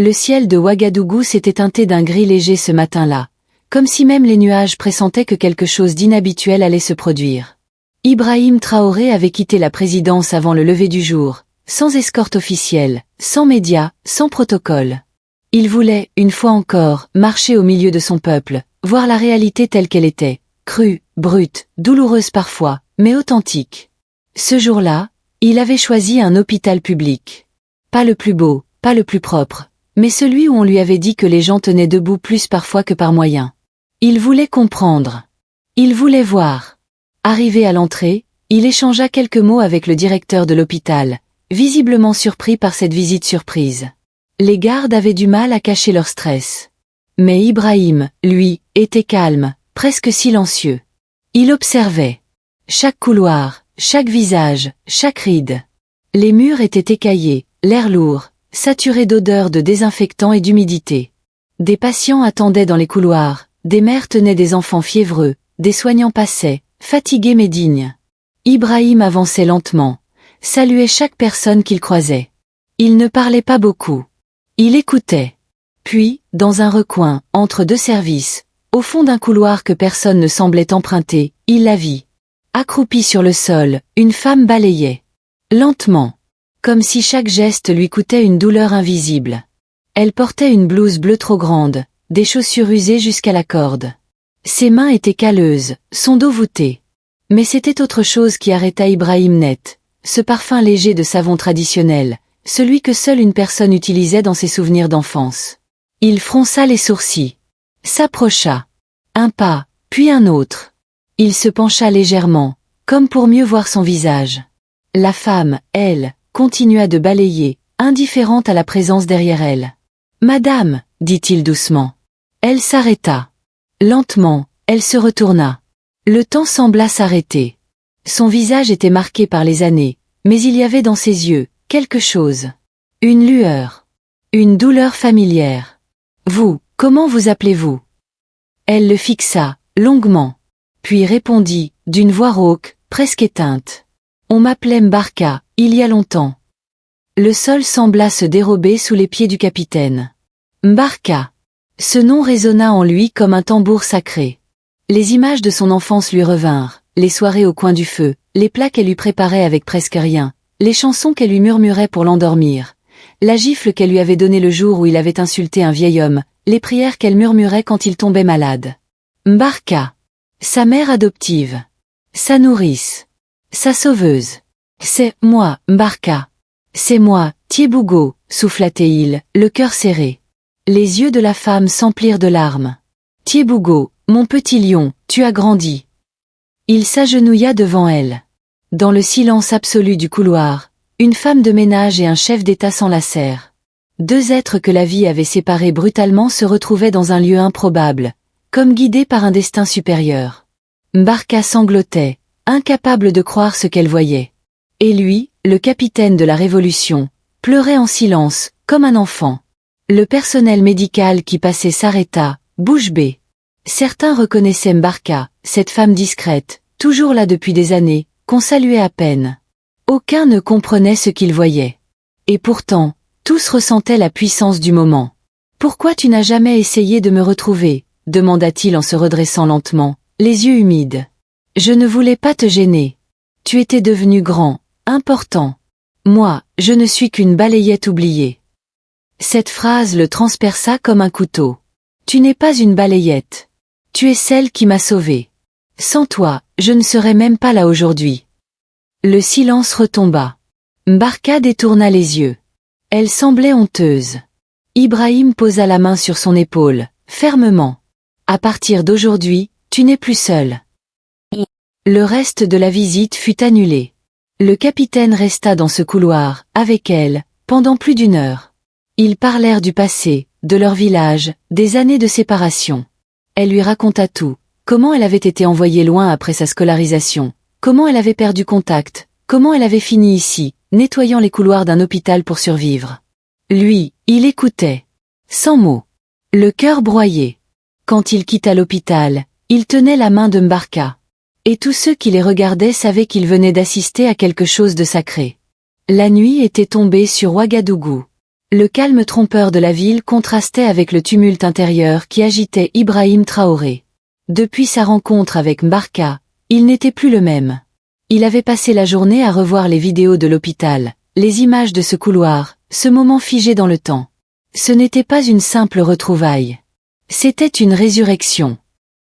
Le ciel de Ouagadougou s'était teinté d'un gris léger ce matin-là, comme si même les nuages pressentaient que quelque chose d'inhabituel allait se produire. Ibrahim Traoré avait quitté la présidence avant le lever du jour, sans escorte officielle, sans médias, sans protocole. Il voulait, une fois encore, marcher au milieu de son peuple, voir la réalité telle qu'elle était, crue, brute, douloureuse parfois, mais authentique. Ce jour-là, il avait choisi un hôpital public. Pas le plus beau, pas le plus propre, mais celui où on lui avait dit que les gens tenaient debout plus parfois que par moyen. Il voulait comprendre. Il voulait voir. Arrivé à l'entrée, il échangea quelques mots avec le directeur de l'hôpital, visiblement surpris par cette visite surprise. Les gardes avaient du mal à cacher leur stress. Mais Ibrahim, lui, était calme, presque silencieux. Il observait. Chaque couloir, chaque visage, chaque ride. Les murs étaient écaillés, l'air lourd, saturé d'odeurs de désinfectants et d'humidité. Des patients attendaient dans les couloirs, des mères tenaient des enfants fiévreux, des soignants passaient, fatigués mais dignes. Ibrahim avançait lentement, saluait chaque personne qu'il croisait. Il ne parlait pas beaucoup. Il écoutait. Puis, dans un recoin, entre deux services, au fond d'un couloir que personne ne semblait emprunter, il la vit. Accroupie sur le sol, une femme balayait. Lentement. Comme si chaque geste lui coûtait une douleur invisible. Elle portait une blouse bleue trop grande, des chaussures usées jusqu'à la corde. Ses mains étaient calleuses, son dos voûté. Mais c'était autre chose qui arrêta Ibrahim net, ce parfum léger de savon traditionnel, celui que seule une personne utilisait dans ses souvenirs d'enfance. Il fronça les sourcils. S'approcha. Un pas, puis un autre. Il se pencha légèrement, comme pour mieux voir son visage. La femme, elle, continua de balayer, indifférente à la présence derrière elle. « Madame » dit-il doucement. Elle s'arrêta. Lentement, elle se retourna. Le temps sembla s'arrêter. Son visage était marqué par les années, mais il y avait dans ses yeux quelque chose. Une lueur. Une douleur familière. « Vous, comment vous appelez-vous » Elle le fixa, longuement. Puis répondit, d'une voix rauque, presque éteinte. « On m'appelait Mbarka, il y a longtemps. » Le sol sembla se dérober sous les pieds du capitaine. Mbarka. Ce nom résonna en lui comme un tambour sacré. Les images de son enfance lui revinrent, les soirées au coin du feu, les plats qu'elle lui préparait avec presque rien, les chansons qu'elle lui murmurait pour l'endormir, la gifle qu'elle lui avait donnée le jour où il avait insulté un vieil homme, les prières qu'elle murmurait quand il tombait malade. Mbarka. Sa mère adoptive. Sa nourrice. Sa sauveuse. C'est moi, Mbarka. C'est moi, Thiebougo, souffla-t-il, le cœur serré. Les yeux de la femme s'emplirent de larmes. Thiebougo, mon petit lion, tu as grandi. Il s'agenouilla devant elle. Dans le silence absolu du couloir, une femme de ménage et un chef d'État s'enlacèrent. Deux êtres que la vie avait séparés brutalement se retrouvaient dans un lieu improbable, comme guidés par un destin supérieur. Mbarka sanglotait, incapable de croire ce qu'elle voyait. Et lui, le capitaine de la Révolution, pleurait en silence, comme un enfant. Le personnel médical qui passait s'arrêta, bouche bée. Certains reconnaissaient Mbarka, cette femme discrète, toujours là depuis des années, qu'on saluait à peine. Aucun ne comprenait ce qu'ils voyaient. Et pourtant, tous ressentaient la puissance du moment. « Pourquoi tu n'as jamais essayé de me retrouver ?» demanda-t-il en se redressant lentement, les yeux humides. « Je ne voulais pas te gêner. Tu étais devenu grand, important. Moi, je ne suis qu'une balayette oubliée. » Cette phrase le transperça comme un couteau. « Tu n'es pas une balayette. Tu es celle qui m'a sauvé. Sans toi, je ne serais même pas là aujourd'hui. » Le silence retomba. Mbarka détourna les yeux. Elle semblait honteuse. Ibrahim posa la main sur son épaule, fermement. « À partir d'aujourd'hui, tu n'es plus seul. » Le reste de la visite fut annulé. Le capitaine resta dans ce couloir, avec elle, pendant plus d'une heure. Ils parlèrent du passé, de leur village, des années de séparation. Elle lui raconta tout, comment elle avait été envoyée loin après sa scolarisation, comment elle avait perdu contact, comment elle avait fini ici, nettoyant les couloirs d'un hôpital pour survivre. Lui, il écoutait. Sans mots. Le cœur broyé. Quand il quitta l'hôpital, il tenait la main de Mbarka. Et tous ceux qui les regardaient savaient qu'il venait d'assister à quelque chose de sacré. La nuit était tombée sur Ouagadougou. Le calme trompeur de la ville contrastait avec le tumulte intérieur qui agitait Ibrahim Traoré. Depuis sa rencontre avec Mbarka, il n'était plus le même. Il avait passé la journée à revoir les vidéos de l'hôpital, les images de ce couloir, ce moment figé dans le temps. Ce n'était pas une simple retrouvaille. C'était une résurrection.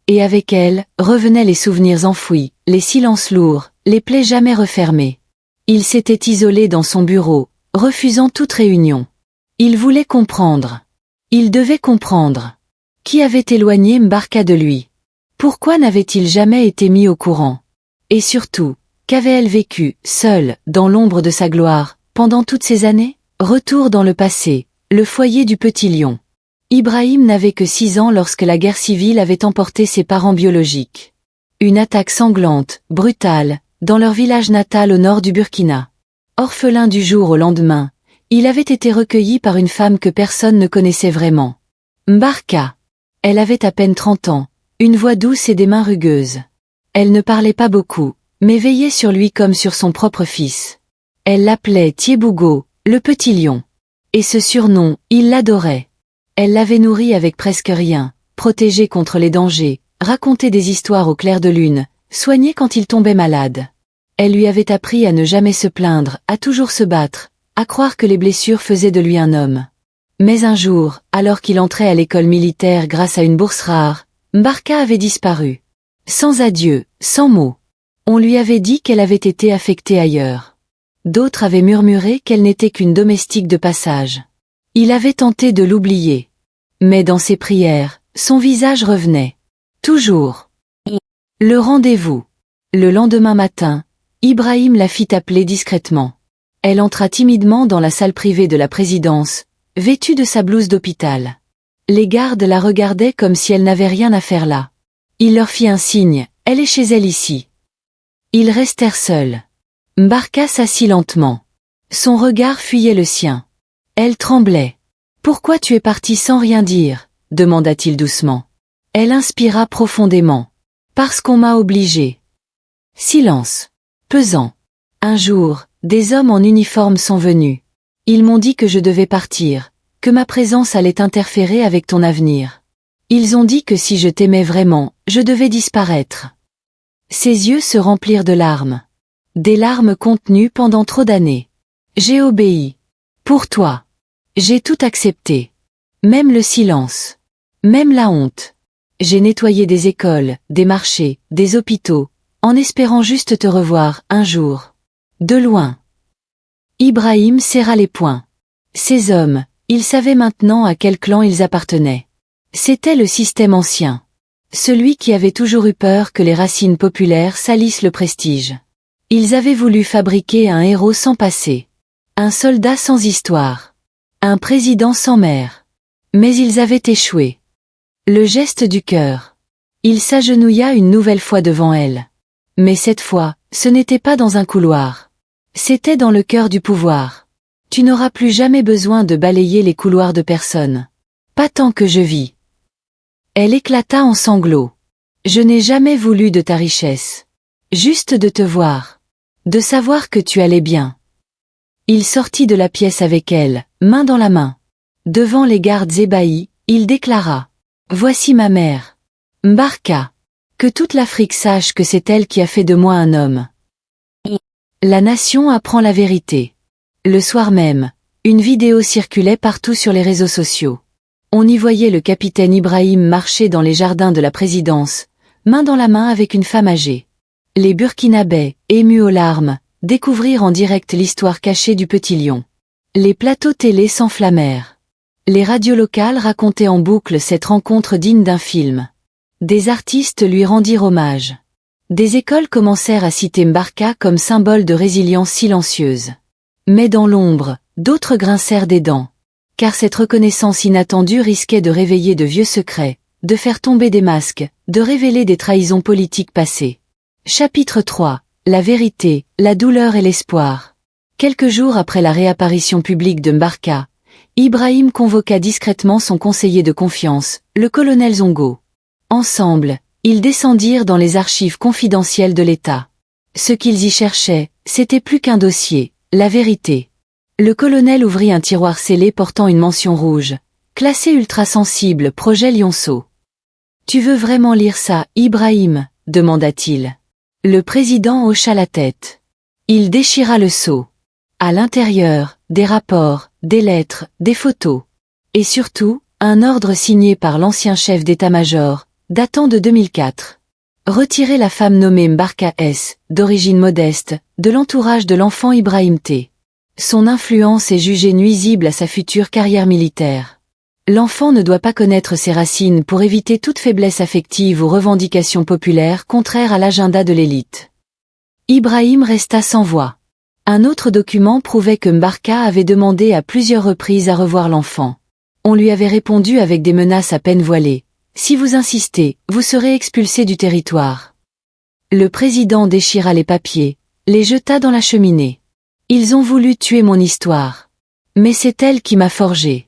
Et avec elle, revenaient les souvenirs enfouis, les silences lourds, les plaies jamais refermées. Il s'était isolé dans son bureau, refusant toute réunion. Il voulait comprendre. Il devait comprendre. Qui avait éloigné Mbarka de lui? Pourquoi n'avait-il jamais été mis au courant? Et surtout, qu'avait-elle vécu, seule, dans l'ombre de sa gloire, pendant toutes ces années? Retour dans le passé, le foyer du petit lion. Ibrahim n'avait que 6 ans lorsque la guerre civile avait emporté ses parents biologiques. Une attaque sanglante, brutale, dans leur village natal au nord du Burkina. Orphelin du jour au lendemain, il avait été recueilli par une femme que personne ne connaissait vraiment. Mbarka. Elle avait à peine 30 ans, une voix douce et des mains rugueuses. Elle ne parlait pas beaucoup, mais veillait sur lui comme sur son propre fils. Elle l'appelait Tiebougo, le petit lion. Et ce surnom, il l'adorait. Elle l'avait nourri avec presque rien, protégé contre les dangers, racontait des histoires au clair de lune, soignait quand il tombait malade. Elle lui avait appris à ne jamais se plaindre, à toujours se battre, à croire que les blessures faisaient de lui un homme. Mais un jour, alors qu'il entrait à l'école militaire grâce à une bourse rare, Mbarka avait disparu. Sans adieu, sans mot. On lui avait dit qu'elle avait été affectée ailleurs. D'autres avaient murmuré qu'elle n'était qu'une domestique de passage. Il avait tenté de l'oublier. Mais dans ses prières, son visage revenait. Toujours. Le rendez-vous. Le lendemain matin, Ibrahim la fit appeler discrètement. Elle entra timidement dans la salle privée de la présidence, vêtue de sa blouse d'hôpital. Les gardes la regardaient comme si elle n'avait rien à faire là. Il leur fit un signe, elle est chez elle ici. Ils restèrent seuls. Mbarka s'assit lentement. Son regard fuyait le sien. Elle tremblait. « Pourquoi tu es parti sans rien dire ?» demanda-t-il doucement. Elle inspira profondément. « Parce qu'on m'a obligée. » Silence. Pesant. Un jour, des hommes en uniforme sont venus. Ils m'ont dit que je devais partir, que ma présence allait interférer avec ton avenir. Ils ont dit que si je t'aimais vraiment, je devais disparaître. Ses yeux se remplirent de larmes. Des larmes contenues pendant trop d'années. J'ai obéi. Pour toi. J'ai tout accepté. Même le silence. Même la honte. J'ai nettoyé des écoles, des marchés, des hôpitaux, en espérant juste te revoir, un jour. De loin. Ibrahim serra les poings. Ces hommes, ils savaient maintenant à quel clan ils appartenaient. C'était le système ancien. Celui qui avait toujours eu peur que les racines populaires salissent le prestige. Ils avaient voulu fabriquer un héros sans passé. Un soldat sans histoire. Un président sans mère. Mais ils avaient échoué. Le geste du cœur. Il s'agenouilla une nouvelle fois devant elle. Mais cette fois, ce n'était pas dans un couloir. C'était dans le cœur du pouvoir. Tu n'auras plus jamais besoin de balayer les couloirs de personne. Pas tant que je vis. Elle éclata en sanglots. Je n'ai jamais voulu de ta richesse. Juste de te voir. De savoir que tu allais bien. Il sortit de la pièce avec elle, main dans la main. Devant les gardes ébahis, il déclara. Voici ma mère. Mbarka. Que toute l'Afrique sache que c'est elle qui a fait de moi un homme. La nation apprend la vérité. Le soir même, une vidéo circulait partout sur les réseaux sociaux. On y voyait le capitaine Ibrahim marcher dans les jardins de la présidence, main dans la main avec une femme âgée. Les Burkinabés, émus aux larmes, découvrirent en direct l'histoire cachée du petit lion. Les plateaux télé s'enflammèrent. Les radios locales racontaient en boucle cette rencontre digne d'un film. Des artistes lui rendirent hommage. Des écoles commencèrent à citer Mbarka comme symbole de résilience silencieuse. Mais dans l'ombre, d'autres grincèrent des dents. Car cette reconnaissance inattendue risquait de réveiller de vieux secrets, de faire tomber des masques, de révéler des trahisons politiques passées. Chapitre 3. La vérité, la douleur et l'espoir. Quelques jours après la réapparition publique de Mbarka, Ibrahim convoqua discrètement son conseiller de confiance, le colonel Zongo. Ensemble, ils descendirent dans les archives confidentielles de l'État. Ce qu'ils y cherchaient, c'était plus qu'un dossier, la vérité. Le colonel ouvrit un tiroir scellé portant une mention rouge. Classé ultra sensible, projet Lionceau. Tu veux vraiment lire ça, Ibrahim? Demanda-t-il. Le président hocha la tête. Il déchira le sceau. À l'intérieur, des rapports, des lettres, des photos. Et surtout, un ordre signé par l'ancien chef d'état-major, datant de 2004. Retirer la femme nommée Mbarka S., d'origine modeste, de l'entourage de l'enfant Ibrahim T. Son influence est jugée nuisible à sa future carrière militaire. L'enfant ne doit pas connaître ses racines pour éviter toute faiblesse affective ou revendication populaire contraire à l'agenda de l'élite. Ibrahim resta sans voix. Un autre document prouvait que Mbarka avait demandé à plusieurs reprises à revoir l'enfant. On lui avait répondu avec des menaces à peine voilées. Si vous insistez, vous serez expulsé du territoire. Le président déchira les papiers, les jeta dans la cheminée. Ils ont voulu tuer mon histoire. Mais c'est elle qui m'a forgé.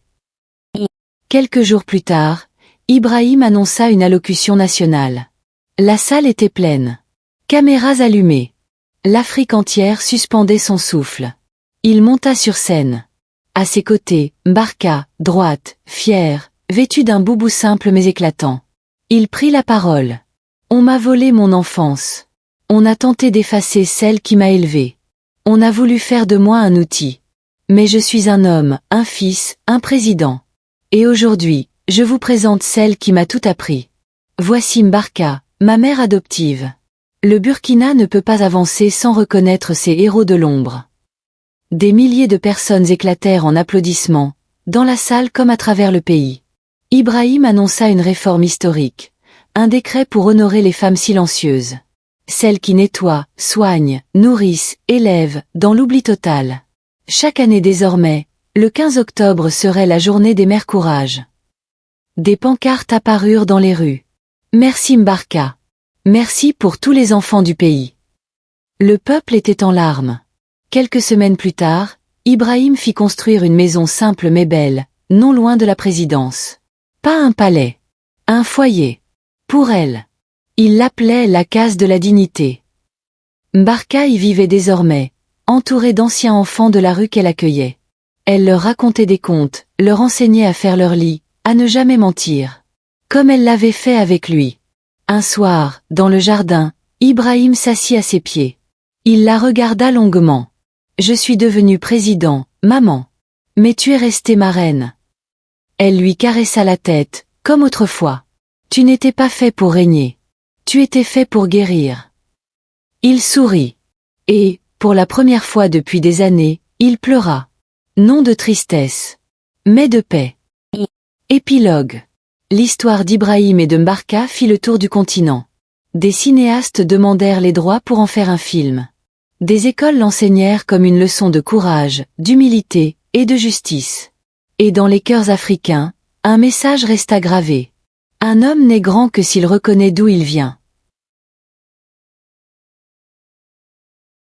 Quelques jours plus tard, Ibrahim annonça une allocution nationale. La salle était pleine. Caméras allumées. L'Afrique entière suspendait son souffle. Il monta sur scène. À ses côtés, Mbarka, droite, fière, vêtue d'un boubou simple mais éclatant. Il prit la parole. On m'a volé mon enfance. On a tenté d'effacer celle qui m'a élevé. On a voulu faire de moi un outil. Mais je suis un homme, un fils, un président. Et aujourd'hui, je vous présente celle qui m'a tout appris. Voici Mbarka, ma mère adoptive. Le Burkina ne peut pas avancer sans reconnaître ses héros de l'ombre. Des milliers de personnes éclatèrent en applaudissements, dans la salle comme à travers le pays. Ibrahim annonça une réforme historique, un décret pour honorer les femmes silencieuses. Celles qui nettoient, soignent, nourrissent, élèvent, dans l'oubli total. Chaque année désormais, le 15 octobre serait la journée des mères courage. Des pancartes apparurent dans les rues. Merci Mbarka. Merci pour tous les enfants du pays. Le peuple était en larmes. Quelques semaines plus tard, Ibrahim fit construire une maison simple mais belle, non loin de la présidence. Pas un palais. Un foyer. Pour elle. Il l'appelait la case de la dignité. Mbarka y vivait désormais, entourée d'anciens enfants de la rue qu'elle accueillait. Elle leur racontait des contes, leur enseignait à faire leur lit, à ne jamais mentir. Comme elle l'avait fait avec lui. Un soir, dans le jardin, Ibrahim s'assit à ses pieds. Il la regarda longuement. « Je suis devenu président, maman. Mais tu es restée ma reine. » Elle lui caressa la tête, comme autrefois. « Tu n'étais pas fait pour régner. Tu étais fait pour guérir. » Il sourit. Et, pour la première fois depuis des années, il pleura. Non de tristesse, mais de paix. Épilogue. L'histoire d'Ibrahim et de Mbarka fit le tour du continent. Des cinéastes demandèrent les droits pour en faire un film. Des écoles l'enseignèrent comme une leçon de courage, d'humilité et de justice. Et dans les cœurs africains, un message resta gravé. Un homme n'est grand que s'il reconnaît d'où il vient.